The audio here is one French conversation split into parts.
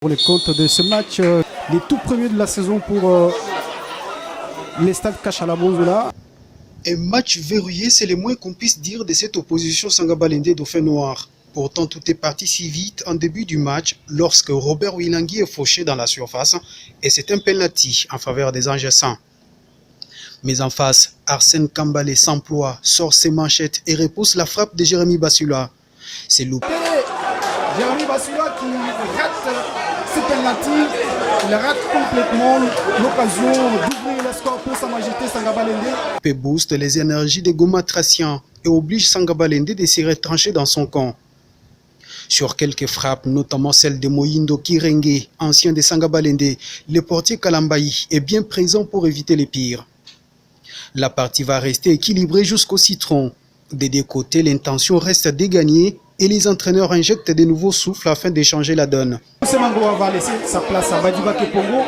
Pour les comptes de ce match, les tout premiers de la saison pour les stades Kachalabonzola. Un match verrouillé, c'est le moins qu'on puisse dire de cette opposition Sangabalende Dauphin Noir. Pourtant, tout est parti si vite en début du match lorsque Robert Wilangui est fauché dans la surface et c'est un penalty en faveur des Angessans. Mais en face, Arsène Kambalé s'emploie, sort ses manchettes et repousse la frappe de Jérémy Bassula. C'est loupé. Jérémy Bassula qui rate ce penalty, il rate complètement l'occasion d'ouvrir le score pour Sa Majesté Sangabalende. Peut booste les énergies de Goma Tracian et oblige Sangabalende de se retrancher dans son camp. Sur quelques frappes, notamment celle de Moyindo Kirenge, ancien de Sangabalende, le portier Kalambayi est bien présent pour éviter les pires. La partie va rester équilibrée jusqu'au citron. Des deux côtés, l'intention reste de gagner et les entraîneurs injectent de nouveaux souffles afin d'échanger la donne. Va laisser sa place à Badiba Kepongo.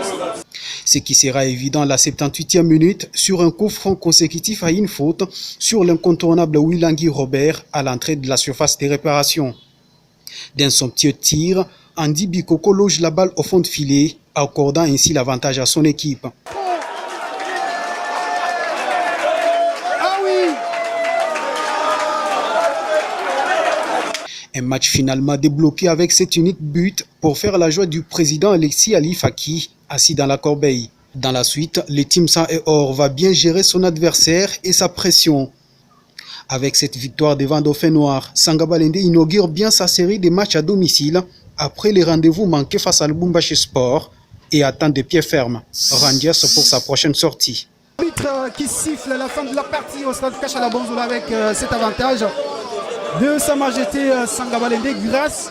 Ce qui sera évident à la 78e minute sur un coup franc consécutif à une faute sur l'incontournable Wilangui Robert à l'entrée de la surface de réparation. Dans son petit tir, Andy Bikoko loge la balle au fond de filet, accordant ainsi l'avantage à son équipe. Un match finalement débloqué avec cet unique but pour faire la joie du président Alexis Ali Faki, assis dans la corbeille. Dans la suite, le Team Sang et Or va bien gérer son adversaire et sa pression. Avec cette victoire devant Dauphin Noir, Sangabalende inaugure bien sa série de matchs à domicile après les rendez-vous manqués face à Lubumbashi Sport et attend de pied ferme Rangers pour sa prochaine sortie. L'arbitre qui siffle à la fin de la partie au stade Kachalabonzola avec cet avantage de Sa Majesté Sangabalende grâce